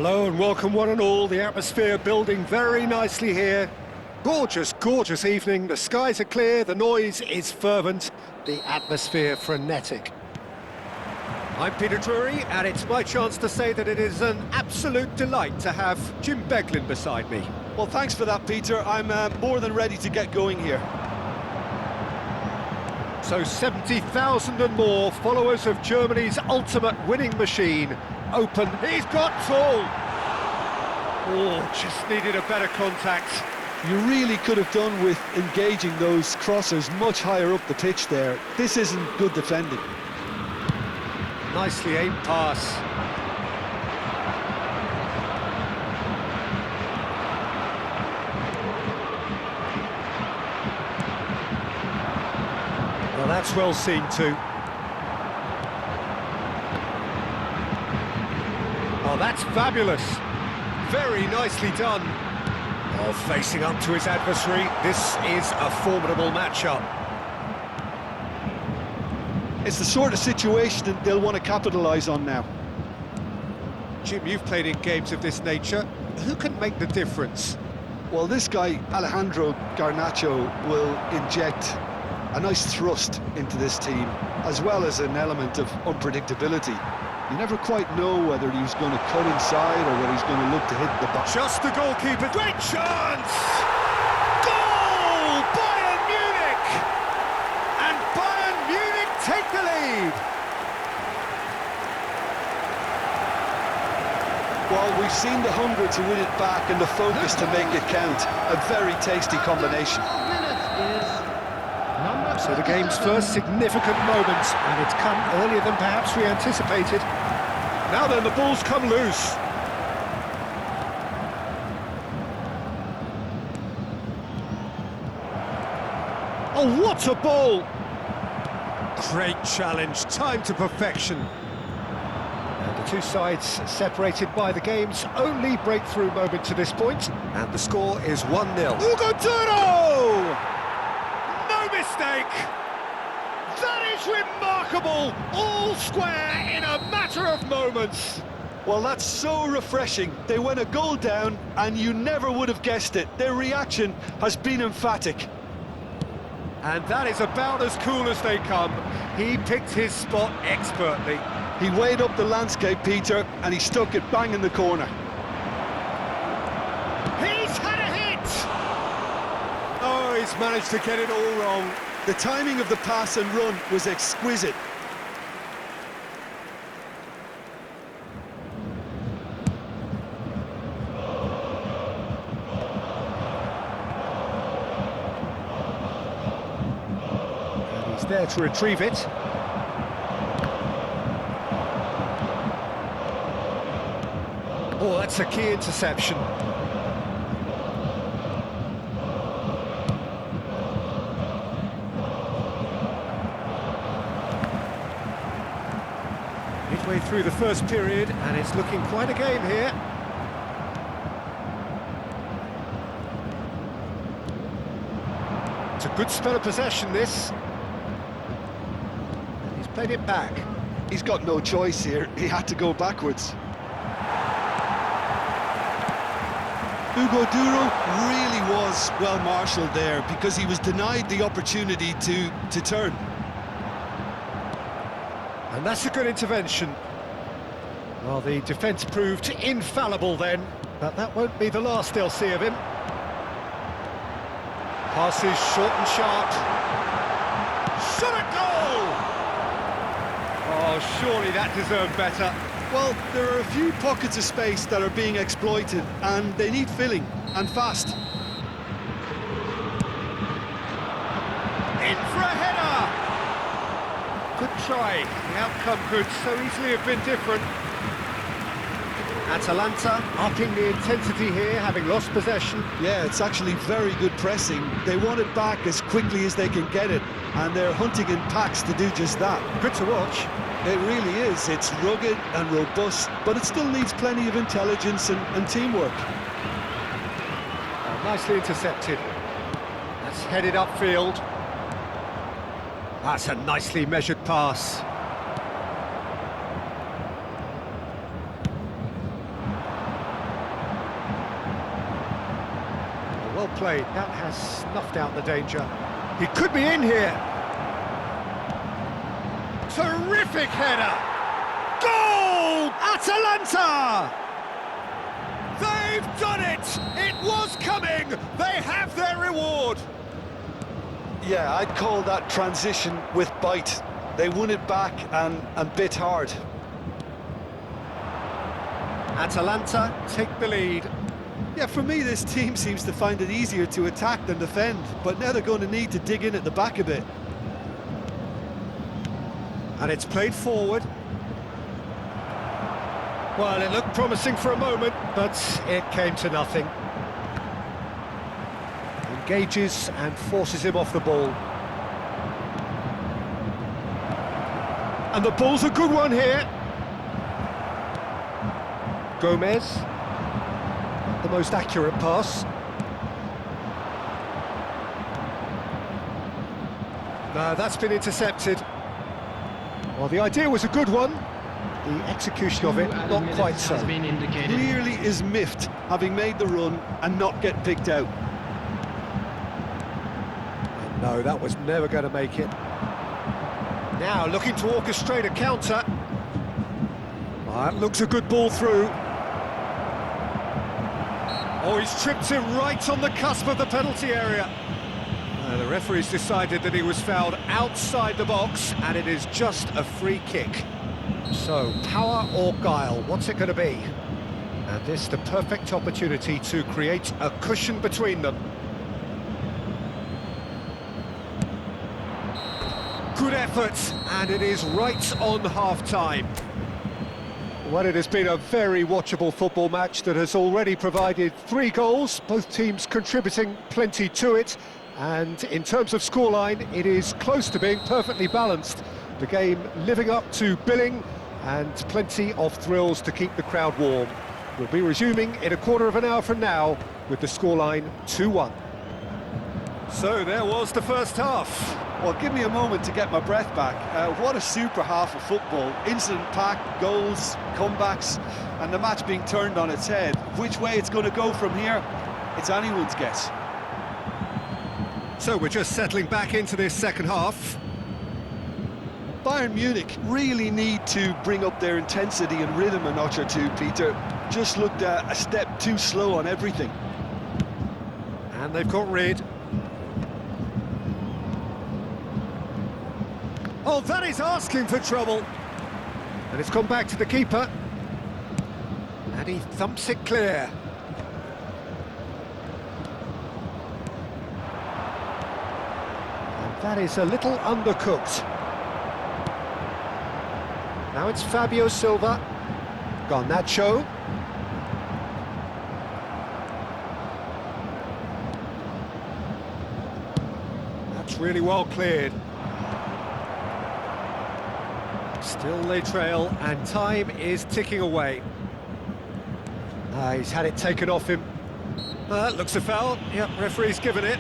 Hello and welcome one and all. The atmosphere building very nicely here. Gorgeous, gorgeous evening. The skies are clear, the noise is fervent, the atmosphere frenetic. I'm Peter Drury, and it's my chance to say that it is an absolute delight to have Jim Beglin beside me. Well, thanks for that, Peter. I'm more than ready to get going here. So 70,000 and more followers of Germany's ultimate winning machine. Open, he's got tall! Oh, just needed a better contact. You really could have done with engaging those crossers much higher up the pitch there. This isn't good defending. Nicely aimed pass. Well, that's well seen too. Oh, that's fabulous. Very nicely done. Oh, facing up to his adversary. This is a formidable matchup. It's the sort of situation that they'll want to capitalise on now. Jim, you've played in games of this nature. Who can make the difference? Well, this guy, Alejandro Garnacho, will inject a nice thrust into this team, as well as an element of unpredictability. You never quite know whether he's going to cut inside or whether he's going to look to hit the box. Just the goalkeeper. Great chance! Goal! Bayern Munich! And Bayern Munich take the lead! Well, we've seen the hunger to win it back and the focus to make it count. A very tasty combination. So the game's first significant moment, and it's come earlier than perhaps we anticipated. Now then, the ball's come loose. Oh, what a ball! Great challenge, time to perfection. And the two sides separated by the game's only breakthrough moment to this point, and the score is 1-0. Hugo Duro! Mistake! That is remarkable! All square in a matter of moments! Well, that's so refreshing. They went a goal down and you never would have guessed it. Their reaction has been emphatic. And that is about as cool as they come. He picked his spot expertly. He weighed up the landscape, Peter, and he stuck it bang in the corner. He's had a hit! Oh, he's managed to get it all wrong. The timing of the pass and run was exquisite. And he's there to retrieve it. Oh, that's a key interception. Midway through the first period, and it's looking quite a game here. It's a good spell of possession, this. He's played it back. He's got no choice here. He had to go backwards. Hugo Duro really was well marshalled there because he was denied the opportunity to turn. And that's a good intervention. Well, the defence proved infallible then, but that won't be the last they'll see of him. Passes short and sharp. Shot at goal! Oh, surely that deserved better. Well, there are a few pockets of space that are being exploited, and they need filling, and fast. In for a header! Good try. The outcome could so easily have been different. Atalanta upping the intensity here, having lost possession. Yeah, it's actually very good pressing. They want it back as quickly as they can get it, and they're hunting in packs to do just that. Good to watch. It really is. It's rugged and robust, but it still needs plenty of intelligence and teamwork. Nicely intercepted. That's headed upfield. That's a nicely measured pass. played. That has snuffed out the danger. He could be in here. Terrific header! Goal! Atalanta! They've done it! It was coming! They have their reward! Yeah, I'd call that transition with bite. They won it back and bit hard. Atalanta take the lead. Yeah, for me, this team seems to find it easier to attack than defend, but now they're going to need to dig in at the back a bit. And it's played forward. Well, it looked promising for a moment, but it came to nothing. Engages and forces him off the ball. And the ball's a good one here. Gomez. The most accurate pass. No, that's been intercepted. Well, the idea was a good one. The execution of it, not quite so. Clearly is miffed, having made the run and not get picked out. No, that was never going to make it. Now looking to orchestrate a counter. That looks a good ball through. Oh, he's tripped him right on the cusp of the penalty area. The referee's decided that he was fouled outside the box, and it is just a free kick. So, power or guile, what's it going to be? And this the perfect opportunity to create a cushion between them. Good effort, and it is right on half-time. Well, it has been a very watchable football match that has already provided 3 goals, both teams contributing plenty to it. And in terms of scoreline, it is close to being perfectly balanced. The game living up to billing and plenty of thrills to keep the crowd warm. We'll be resuming in a quarter of an hour from now with the scoreline 2-1. So there was the first half. Well, give me a moment to get my breath back. What a super half of football. Incident-packed, goals, comebacks, and the match being turned on its head. Which way it's going to go from here, it's anyone's guess. So we're just settling back into this second half. Bayern Munich really need to bring up their intensity and rhythm a notch or two, Peter. Just looked a step too slow on everything. And they've got rid. Oh, that is asking for trouble. And it's gone back to the keeper. And he thumps it clear. And that is a little undercooked. Now it's Fabio Silva. Garnacho. That's really well cleared. Still they trail, and time is ticking away. He's had it taken off him. That looks a foul. Yep, referee's given it.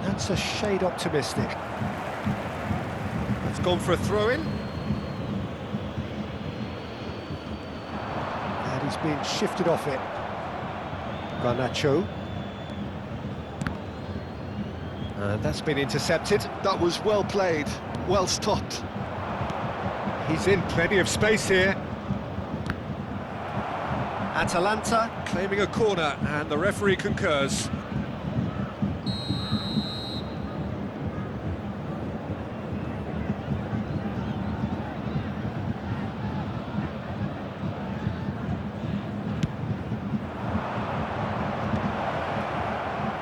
That's a shade optimistic. That's gone for a throw-in. And he's been shifted off it. Garnacho. And that's been intercepted. That was well played, well stopped. He's in plenty of space here. Atalanta claiming a corner, and the referee concurs.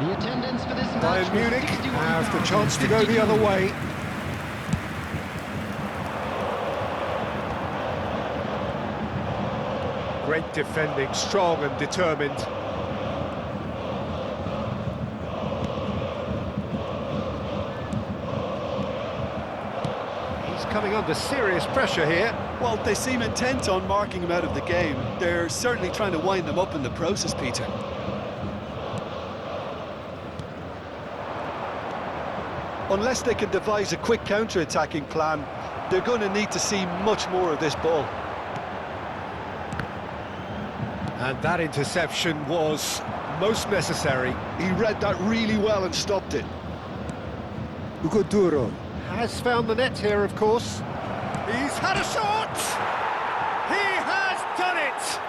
The attendance for this match. Bayern Munich have the chance to go the other way. Great defending, strong and determined. He's coming under serious pressure here. Well, they seem intent on marking him out of the game. They're certainly trying to wind them up in the process, Peter. Unless they can devise a quick counter-attacking plan, they're going to need to see much more of this ball. And that interception was most necessary. He read that really well and stopped it. Hugo Duro has found the net here, of course. He's had a shot! He has done it!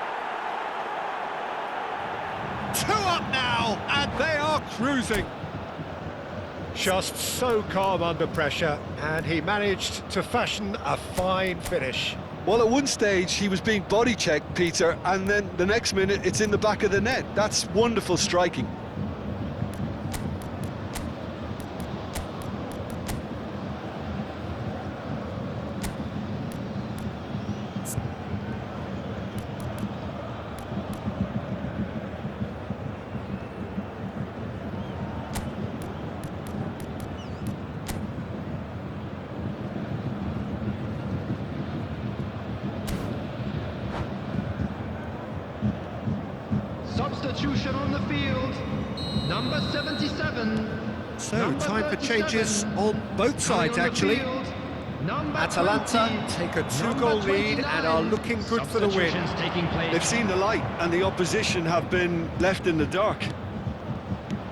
2 up now, and they are cruising. Just so calm under pressure, and he managed to fashion a fine finish. Well, at one stage he was being body checked, Peter, and then the next minute it's in the back of the net. That's wonderful striking. Substitution on the field. Number 77. So, Number time for 37. changes on both sides, Coming on the actually. field, number Atalanta 20, take a 2-goal number lead and are 29. looking good for the win. Substitutions taking place. They've seen the light and the opposition have been left in the dark.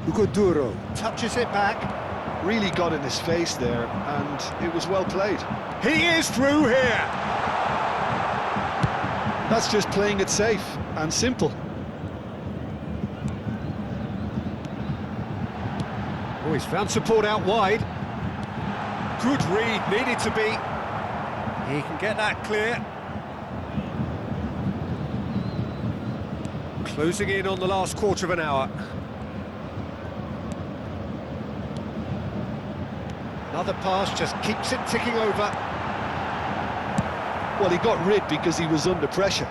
Hugo Duro touches it back. Really got in his face there, and it was well played. He is through here! That's just playing it safe and simple. Oh, he's found support out wide. Good read, needed to be. He can get that clear. Closing in on the last quarter of an hour. Another pass just keeps it ticking over. Well, he got rid because he was under pressure.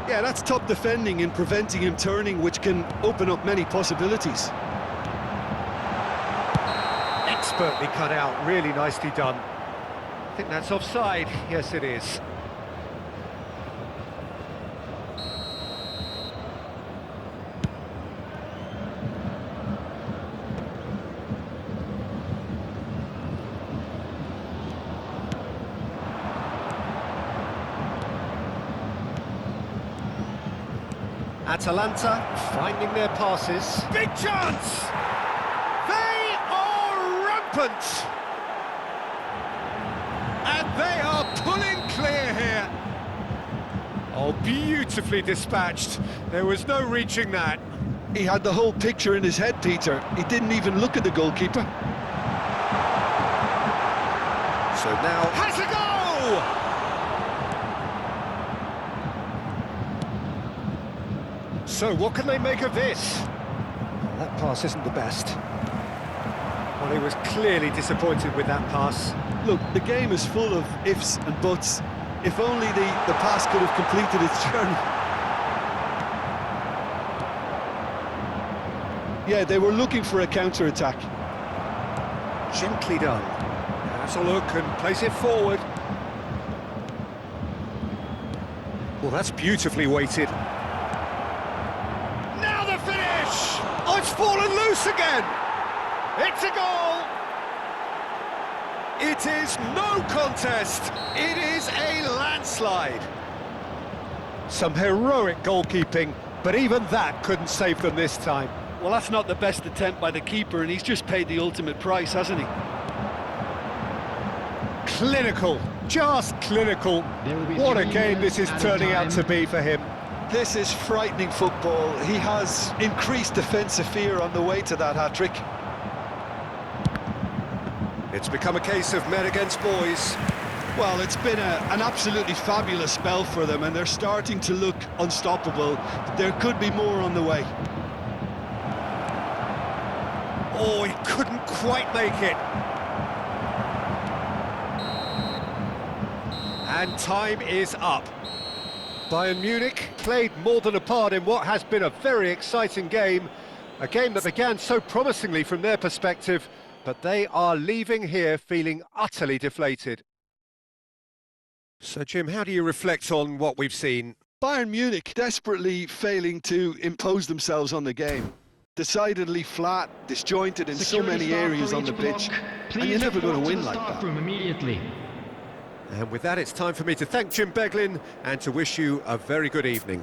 Yeah, that's top defending and preventing him turning, which can open up many possibilities. Expertly cut out, really nicely done. I think that's offside. Yes, it is. Atalanta finding their passes. Big chance! They are rampant! And they are pulling clear here. Oh, beautifully dispatched. There was no reaching that. He had the whole picture in his head, Peter. He didn't even look at the goalkeeper. So now... has a goal! So, what can they make of this? Well, that pass isn't the best. Well, he was clearly disappointed with that pass. Look, the game is full of ifs and buts. If only the pass could have completed its journey. Yeah, they were looking for a counter-attack. Gently done. Has a look and plays it forward. Well, that's beautifully weighted. Now the finish! Oh, it's fallen loose again! It's a goal! It is no contest! It is a landslide! Some heroic goalkeeping, but even that couldn't save them this time. Well, that's not the best attempt by the keeper, and he's just paid the ultimate price, hasn't he? Clinical, just clinical. There will be What a 3 game this is minutes added turning out time. to be for him. This is frightening football. He has increased defensive fear on the way to that hat-trick. It's become a case of men against boys. Well, it's been an absolutely fabulous spell for them, and they're starting to look unstoppable. There could be more on the way. Oh, he couldn't quite make it. And time is up. Bayern Munich played more than a part in what has been a very exciting game. A game that began so promisingly from their perspective, but they are leaving here feeling utterly deflated. So, Jim, how do you reflect on what we've seen? Bayern Munich desperately failing to impose themselves on the game. Decidedly flat, disjointed in so Security many staff areas for on the each pitch, block. and you're Please never going report to win the like staff that. room immediately. And with that, it's time for me to thank Jim Beglin and to wish you a very good evening.